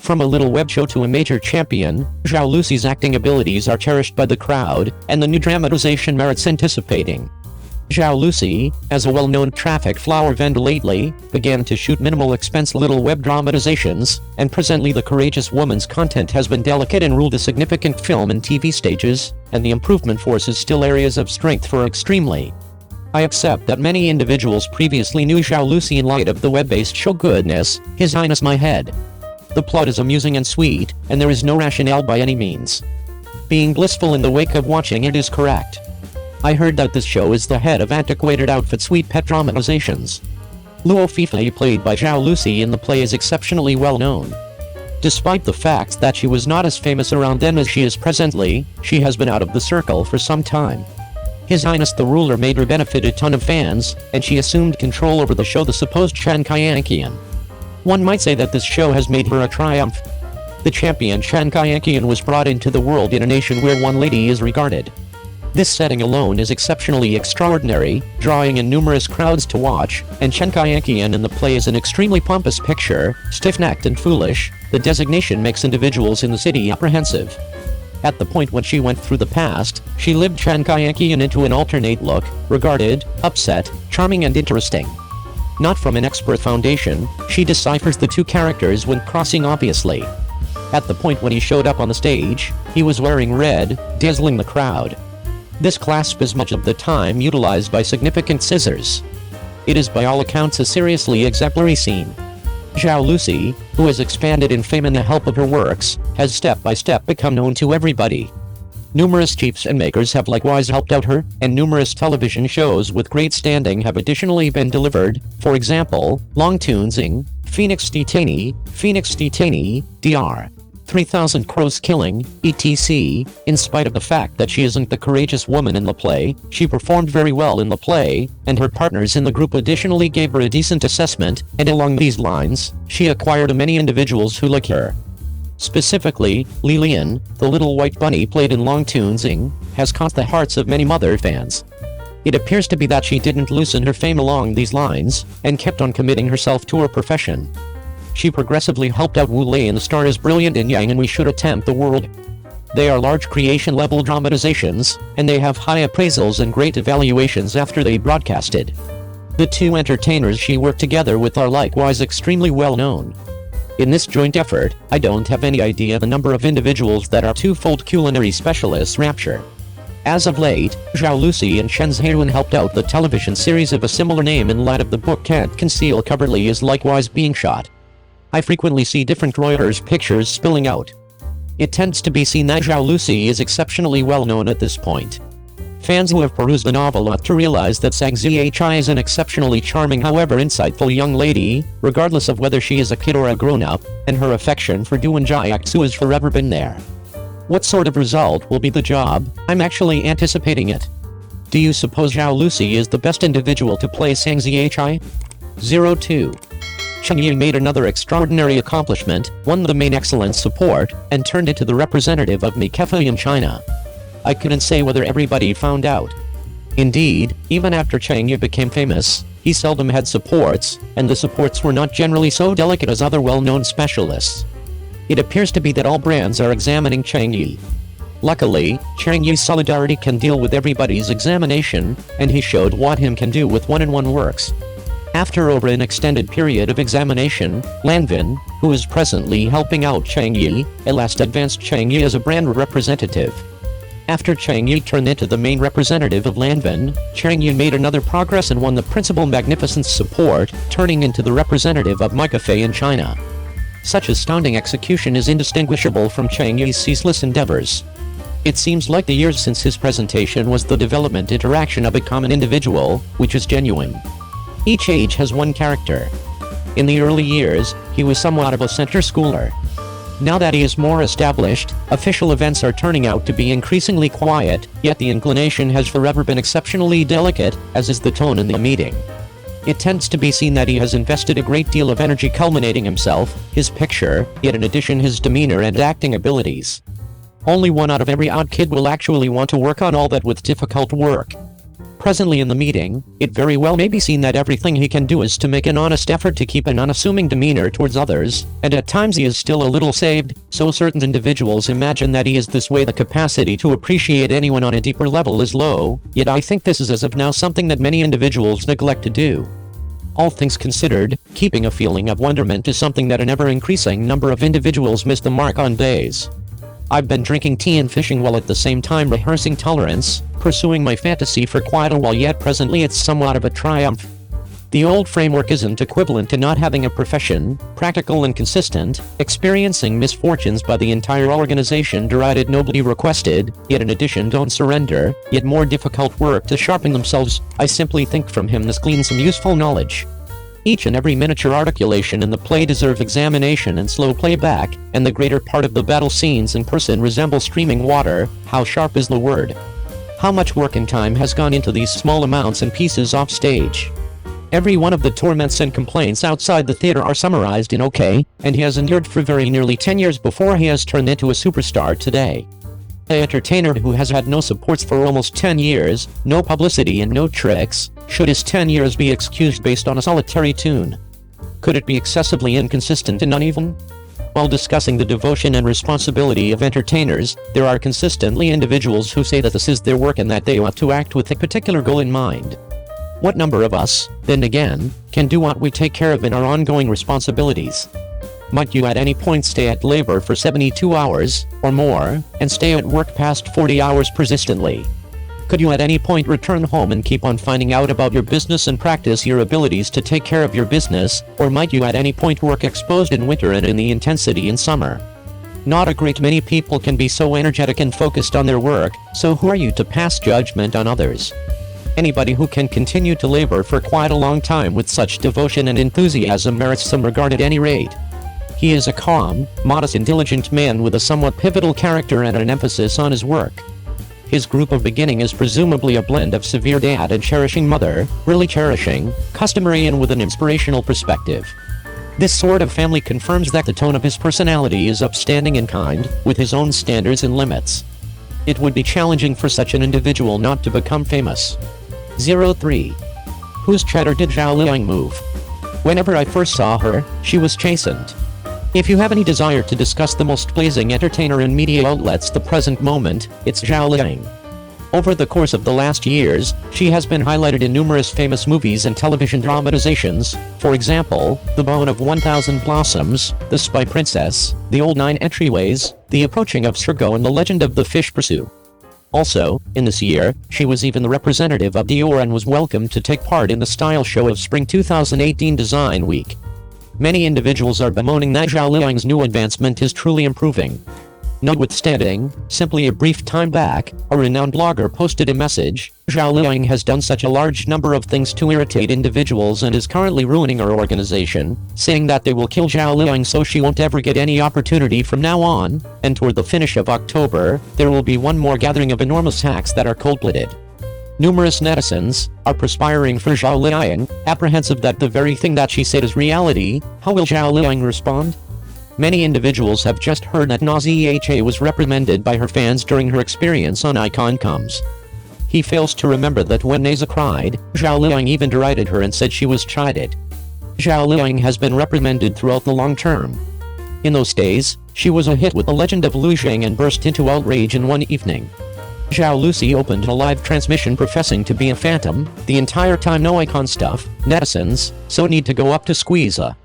From a little web show to a major champion, Zhao Lusi's acting abilities are cherished by the crowd, and the new dramatization merits anticipating. Zhao Lusi, as a well-known traffic flower vendor lately, began to shoot minimal-expense little web dramatizations, and presently the courageous woman's content has been delicate and ruled a significant film and TV stages, and the improvement forces still areas of strength for extremely. I accept that many individuals previously knew Zhao Lusi in light of the web-based show Goodness, His Highness My Head. The plot is amusing and sweet, and there is no rationale by any means. Being blissful in the wake of watching it is correct. I heard that this show is the head of antiquated outfit sweet pet dramatizations. Luo Fifei, played by Zhao Lusi in the play, is exceptionally well known. Despite the fact that she was not as famous around then as she is presently, she has been out of the circle for some time. His Highness the Ruler made her benefit a ton of fans, and she assumed control over the show, the supposed Chen Yi. One might say that this show has made her a triumph. The champion Chen Yi was brought into the world in a nation where one lady is regarded. This setting alone is exceptionally extraordinary, drawing in numerous crowds to watch, and Cheng Yi in the play is an extremely pompous picture, stiff-necked and foolish. The designation makes individuals in the city apprehensive. At the point when she went through the past, she lived Cheng Yi into an alternate look, regarded, upset, charming and interesting. Not from an expert foundation, she deciphers the two characters when crossing obviously. At the point when he showed up on the stage, he was wearing red, dazzling the crowd. This clasp is much of the time utilized by significant scissors. It is by all accounts a seriously exemplary scene. Zhao Lusi, who has expanded in fame in the help of her works, has step by step become known to everybody. Numerous chiefs and makers have likewise helped out her, and numerous television shows with great standing have additionally been delivered, for example, Long Tunzing, Phoenix Detaining, Dr. 3000 Crows Killing, etc. In spite of the fact that she isn't the courageous woman in the play, she performed very well in the play, and her partners in the group additionally gave her a decent assessment, and along these lines, she acquired many individuals who like her. Specifically, Lilian, the little white bunny played in Long Tunzing, has caught the hearts of many mother fans. It appears to be that she didn't loosen her fame along these lines, and kept on committing herself to her profession. She progressively helped out Wu Lei in the star as brilliant in Yang and We Should Attempt the World. They are large creation-level dramatizations, and they have high appraisals and great evaluations after they broadcasted. The two entertainers she worked together with are likewise extremely well known. In this joint effort, I don't have any idea the number of individuals that are twofold culinary specialists rapture. As of late, Zhao Lusi and Chen Zhayuan helped out the television series of a similar name in light of the book Can't Conceal Covertly is likewise being shot. I frequently see different Reuters pictures spilling out. It tends to be seen that Zhao Lusi is exceptionally well known at this point. Fans who have perused the novel ought to realize that Zhang Zhi is an exceptionally charming however insightful young lady, regardless of whether she is a kid or a grown-up, and her affection for Duan Jiaxu has forever been there. What sort of result will be the job? I'm actually anticipating it. Do you suppose Zhao Lusi is the best individual to play Zhang Zhi? 02. Cheng Yi made another extraordinary accomplishment, won the main excellence support, and turned into the representative of Mécafe in China. I couldn't say whether everybody found out. Indeed, even after Cheng Yi became famous, he seldom had supports, and the supports were not generally so delicate as other well-known specialists. It appears to be that all brands are examining Cheng Yi. Luckily, Cheng Yi's solidarity can deal with everybody's examination, and he showed what him can do with one-on-one works. After over an extended period of examination, Lanvin, who is presently helping out Cheng Yi, at last advanced Cheng Yi as a brand representative. After Cheng Yi turned into the main representative of Lanvin, Cheng Yi made another progress and won the principal magnificence support, turning into the representative of Mécafe in China. Such astounding execution is indistinguishable from Cheng Yi's ceaseless endeavors. It seems like the years since his presentation was the development interaction of a common individual, which is genuine. Each age has one character. In the early years, he was somewhat of a center schooler. Now that he is more established, official events are turning out to be increasingly quiet, yet the inclination has forever been exceptionally delicate, as is the tone in the meeting. It tends to be seen that he has invested a great deal of energy culminating himself, his picture, yet in addition his demeanor and acting abilities. Only one out of every odd kid will actually want to work on all that with difficult work. Presently in the meeting, it very well may be seen that everything he can do is to make an honest effort to keep an unassuming demeanor towards others, and at times he is still a little saved, so certain individuals imagine that he is this way. The capacity to appreciate anyone on a deeper level is low, yet I think this is as of now something that many individuals neglect to do. All things considered, keeping a feeling of wonderment is something that an ever-increasing number of individuals miss the mark on days. I've been drinking tea and fishing while at the same time rehearsing tolerance, pursuing my fantasy for quite a while, yet presently it's somewhat of a triumph. The old framework isn't equivalent to not having a profession, practical and consistent, experiencing misfortunes by the entire organization derided nobly requested, yet in addition don't surrender, yet more difficult work to sharpen themselves. I simply think from him this gleans some useful knowledge. Each and every miniature articulation in the play deserve examination and slow playback, and the greater part of the battle scenes in person resemble streaming water. How sharp is the word? How much work and time has gone into these small amounts and pieces off stage? Every one of the torments and complaints outside the theater are summarized in okay, and he has endured for very nearly 10 years before he has turned into a superstar today. An entertainer who has had no supports for almost 10 years, no publicity and no tricks, should his 10 years be excused based on a solitary tune? Could it be excessively inconsistent and uneven? While discussing the devotion and responsibility of entertainers, there are consistently individuals who say that this is their work and that they ought to act with a particular goal in mind. What number of us, then again, can do what we take care of in our ongoing responsibilities? Might you at any point stay at labor for 72 hours, or more, and stay at work past 40 hours persistently? Could you at any point return home and keep on finding out about your business and practice your abilities to take care of your business, or might you at any point work exposed in winter and in the intensity in summer? Not a great many people can be so energetic and focused on their work, so who are you to pass judgment on others? Anybody who can continue to labor for quite a long time with such devotion and enthusiasm merits some regard at any rate. He is a calm, modest and diligent man with a somewhat pivotal character and an emphasis on his work. His group of beginning is presumably a blend of severe dad and cherishing mother, really cherishing, customary and with an inspirational perspective. This sort of family confirms that the tone of his personality is upstanding and kind, with his own standards and limits. It would be challenging for such an individual not to become famous. 03. Whose cheddar did Zhao Lusi move? Whenever I first saw her, she was chastened. If you have any desire to discuss the most blazing entertainer in media outlets the present moment, it's Zhao Lusi. Over the course of the last years, she has been highlighted in numerous famous movies and television dramatizations, for example, The Bone of 1000 Blossoms, The Spy Princess, The Old Nine Entryways, The Approaching of Sergo and The Legend of the Fish Pursuit. Also, in this year, she was even the representative of Dior and was welcomed to take part in the style show of Spring 2018 Design Week. Many individuals are bemoaning that Zhao Lusi's new advancement is truly improving. Notwithstanding, simply a brief time back, a renowned blogger posted a message, Zhao Lusi has done such a large number of things to irritate individuals and is currently ruining our organization, saying that they will kill Zhao Lusi so she won't ever get any opportunity from now on, and toward the finish of October, there will be one more gathering of enormous hacks that are cold-blooded. Numerous netizens are perspiring for Zhao Lusi, apprehensive that the very thing that she said is reality. How will Zhao Lusi respond? Many individuals have just heard that Naziha was reprimanded by her fans during her experience on Icon Comes. He fails to remember that when Naza cried, Zhao Lusi even derided her and said she was chided. Zhao Lusi has been reprimanded throughout the long term. In those days, she was a hit with The Legend of Lu Zhang and burst into outrage in one evening. Zhao Lusi opened a live transmission professing to be a phantom, the entire time no icon stuff, netizens, so need to go up to squeeze a.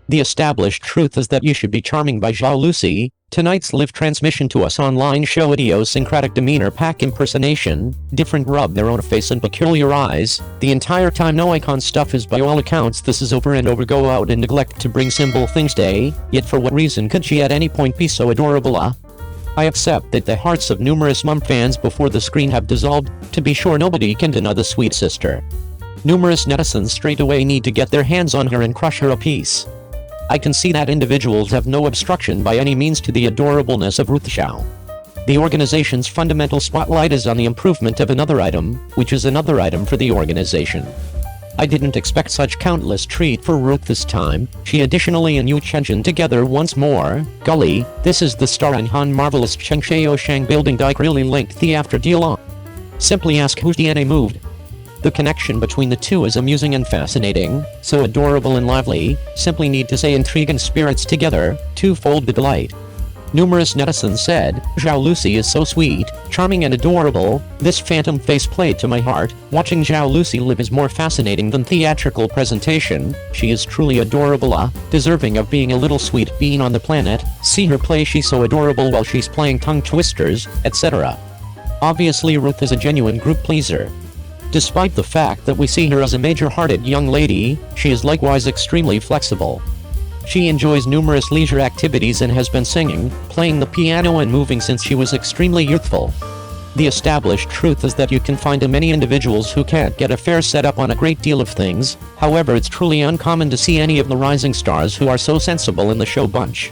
The established truth is that you should be charming by Zhao Lusi. Tonight's live transmission to us online show idiosyncratic demeanor pack impersonation, different rub their own face and peculiar eyes, the entire time no icon stuff is by all accounts this is over and over go out and neglect to bring symbol things day, yet for what reason could she at any point be so adorable I accept that the hearts of numerous mum fans before the screen have dissolved, to be sure nobody can deny the sweet sister. Numerous netizens straight away need to get their hands on her and crush her a piece. I can see that individuals have no obstruction by any means to the adorableness of Ruth Zhao. The organization's fundamental spotlight is on the improvement of another item, which is another item for the organization. I didn't expect such countless treat for Ruth this time. She additionally and Yu Chenjin together once more. Gully, this is the star and Han marvelous Cheng Shao Shang building Dike really linked the after deal on. Simply ask whose DNA moved. The connection between the two is amusing and fascinating, so adorable and lively, simply need to say intrigue and spirits together, twofold the delight. Numerous netizens said, Zhao Lusi is so sweet, charming and adorable, this phantom face played to my heart, watching Zhao Lusi live is more fascinating than theatrical presentation, she is truly adorable, deserving of being a little sweet being on the planet, see her play she's so adorable while she's playing tongue twisters, etc. Obviously Ruth is a genuine group pleaser. Despite the fact that we see her as a major-hearted young lady, she is likewise extremely flexible. She enjoys numerous leisure activities and has been singing, playing the piano and moving since she was extremely youthful. The established truth is that you can find many individuals who can't get a fair setup on a great deal of things, however it's truly uncommon to see any of the rising stars who are so sensible in the show bunch.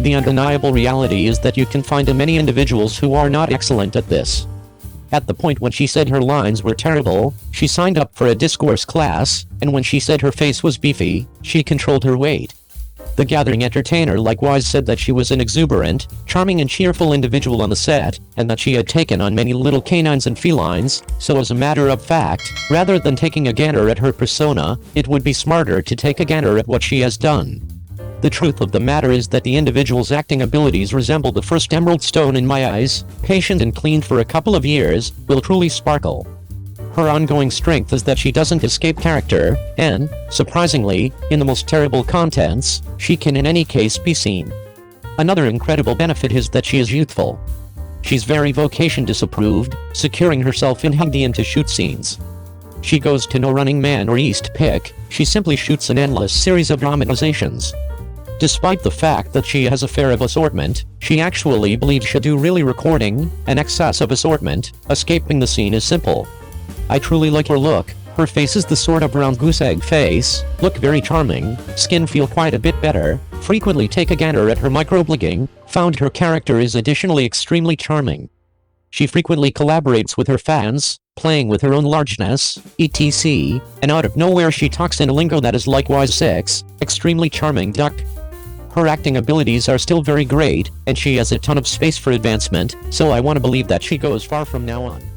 The undeniable reality is that you can find many individuals who are not excellent at this. At the point when she said her lines were terrible, she signed up for a discourse class, and when she said her face was beefy, she controlled her weight. The gathering entertainer likewise said that she was an exuberant, charming and cheerful individual on the set, and that she had taken on many little canines and felines, so as a matter of fact, rather than taking a gander at her persona, it would be smarter to take a gander at what she has done. The truth of the matter is that the individual's acting abilities resemble the first emerald stone in my eyes, patient and clean for a couple of years, will truly sparkle. Her ongoing strength is that she doesn't escape character, and, surprisingly, in the most terrible contents, she can in any case be seen. Another incredible benefit is that she is youthful. She's very vocation disapproved, securing herself in Hindi to shoot scenes. She goes to no Running Man or East Pick, she simply shoots an endless series of dramatizations. Despite the fact that she has a fair of assortment, she actually believes she'll do really recording, an excess of assortment, escaping the scene is simple. I truly like her look, her face is the sort of round goose egg face, look very charming, skin feel quite a bit better, frequently take a gander at her microblogging, found her character is additionally extremely charming. She frequently collaborates with her fans, playing with her own largeness, etc., and out of nowhere she talks in a lingo that is likewise extremely charming duck. Her acting abilities are still very great, and she has a ton of space for advancement, so I want to believe that she goes far from now on.